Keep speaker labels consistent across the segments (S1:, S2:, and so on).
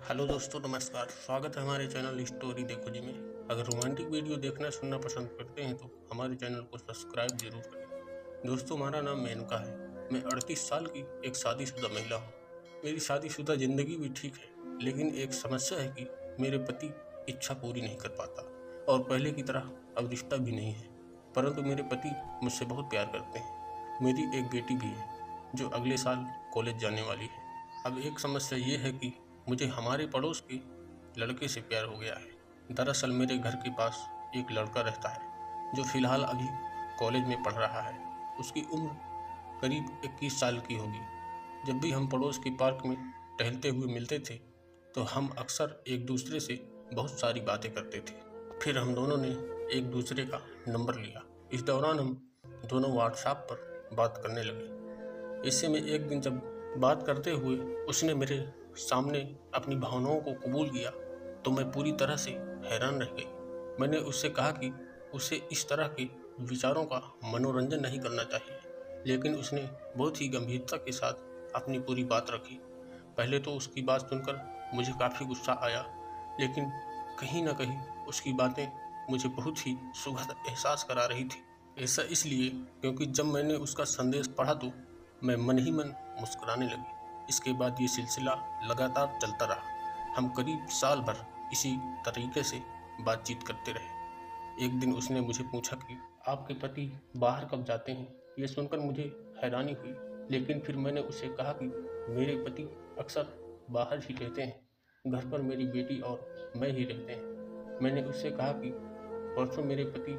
S1: Hello दोस्तों, नमस्कार। स्वागत है हमारे चैनल स्टोरी देखो जी में। अगर रोमांटिक वीडियो देखना सुनना पसंद करते हैं तो हमारे चैनल को सब्सक्राइब जरूर करें। दोस्तों, हमारा नाम मेनका है। मैं 38 साल की एक शादीशुदा महिला हूँ। मेरी शादीशुदा ज़िंदगी भी ठीक है, लेकिन एक समस्या है कि मेरे पति इच्छा पूरी नहीं कर पाता और पहले की तरह अब रिश्ता भी नहीं है। परंतु मेरे पति मुझसे बहुत प्यार करते हैं। मेरी एक बेटी भी है जो अगले साल कॉलेज जाने वाली है। अब एक समस्या ये है कि मुझे हमारे पड़ोस के लड़के से प्यार हो गया है। दरअसल मेरे घर के पास एक लड़का रहता है जो फिलहाल अभी कॉलेज में पढ़ रहा है। उसकी उम्र करीब 21 साल की होगी। जब भी हम पड़ोस के पार्क में टहलते हुए मिलते थे तो हम अक्सर एक दूसरे से बहुत सारी बातें करते थे। फिर हम दोनों ने एक दूसरे का नंबर लिया। इस दौरान हम दोनों व्हाट्सएप पर बात करने लगे। इससे में एक दिन जब बात करते हुए उसने मेरे सामने अपनी भावनाओं को कबूल किया तो मैं पूरी तरह से हैरान रह गई। मैंने उससे कहा कि उसे इस तरह के विचारों का मनोरंजन नहीं करना चाहिए, लेकिन उसने बहुत ही गंभीरता के साथ अपनी पूरी बात रखी। पहले तो उसकी बात सुनकर मुझे काफ़ी गुस्सा आया, लेकिन कहीं ना कहीं उसकी बातें मुझे बहुत ही सुखद एहसास करा रही थी। ऐसा इसलिए क्योंकि जब मैंने उसका संदेश पढ़ा तो मैं मन ही मन मुस्कुराने लगी। इसके बाद ये सिलसिला लगातार चलता रहा। हम करीब साल भर इसी तरीके से बातचीत करते रहे। एक दिन उसने मुझे पूछा कि आपके पति बाहर कब जाते हैं। ये सुनकर मुझे हैरानी हुई, लेकिन फिर मैंने उसे कहा कि मेरे पति अक्सर बाहर ही रहते हैं। घर पर मेरी बेटी और मैं ही रहते हैं। मैंने उससे कहा कि परसों मेरे पति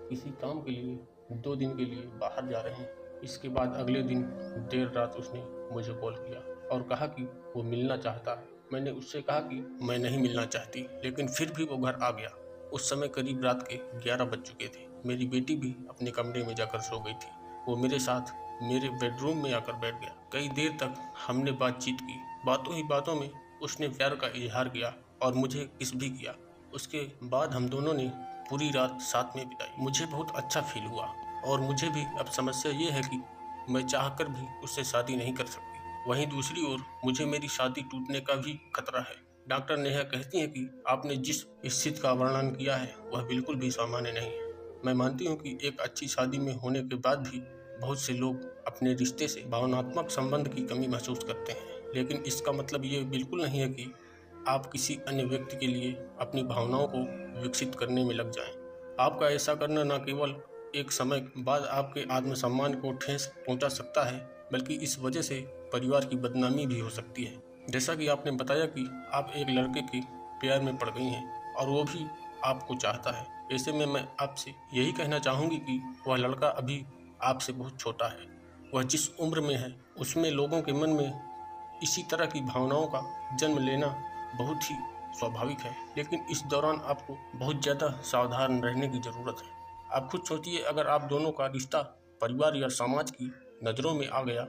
S1: किसी काम के लिए 2 दिन के लिए बाहर जा रहे हैं। इसके बाद अगले दिन देर रात उसने मुझे कॉल किया और कहा कि वो मिलना चाहता है। मैंने उससे कहा कि मैं नहीं मिलना चाहती, लेकिन फिर भी वो घर आ गया। उस समय करीब रात के 11 बज चुके थे। मेरी बेटी भी अपने कमरे में जाकर सो गई थी। वो मेरे साथ मेरे बेडरूम में आकर बैठ गया। कई देर तक हमने बातचीत की। बातों ही बातों में उसने प्यार का इजहार किया और मुझे किस भी किया। उसके बाद हम दोनों ने पूरी रात साथ में बिताई। मुझे बहुत अच्छा फील हुआ और मुझे भी अब समस्या ये है कि मैं चाहकर भी उससे शादी नहीं कर सकती। वहीं दूसरी ओर मुझे मेरी शादी टूटने का भी खतरा है। डॉक्टर नेहा कहती हैं कि आपने जिस स्थिति का वर्णन किया है वह बिल्कुल भी सामान्य नहीं है। मैं मानती हूँ कि एक अच्छी शादी में होने के बाद भी बहुत से लोग अपने रिश्ते से भावनात्मक संबंध की कमी महसूस करते हैं, लेकिन इसका मतलब ये बिल्कुल नहीं है कि आप किसी अन्य व्यक्ति के लिए अपनी भावनाओं को विकसित करने में लग जाएं। आपका ऐसा करना न केवल एक समय बाद आपके आत्मसम्मान को ठेस पहुंचा सकता है, बल्कि इस वजह से परिवार की बदनामी भी हो सकती है। जैसा कि आपने बताया कि आप एक लड़के के प्यार में पड़ गई हैं और वो भी आपको चाहता है। ऐसे में मैं आपसे यही कहना चाहूँगी कि वह लड़का अभी आपसे बहुत छोटा है। वह जिस उम्र में है उसमें लोगों के मन में इसी तरह की भावनाओं का जन्म लेना बहुत ही स्वाभाविक है, लेकिन इस दौरान आपको बहुत ज़्यादा सावधान रहने की ज़रूरत है। आप खुद सोचिए, अगर आप दोनों का रिश्ता परिवार या समाज की नज़रों में आ गया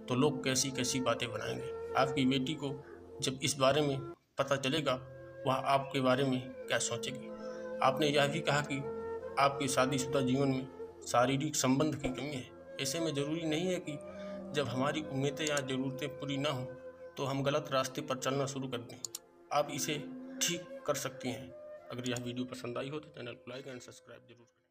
S1: तो लोग कैसी कैसी बातें बनाएंगे। आपकी बेटी को जब इस बारे में पता चलेगा वह आपके बारे में क्या सोचेगी। आपने यह भी कहा कि आपके शादीशुदा जीवन में शारीरिक संबंध की कमी है। ऐसे में ज़रूरी नहीं है कि जब हमारी उम्मीदें या ज़रूरतें पूरी ना हों तो हम गलत रास्ते पर चलना शुरू कर दें। आप इसे ठीक कर सकती हैं। अगर यह वीडियो पसंद आई हो तो चैनल को लाइक एंड सब्सक्राइब जरूर करें।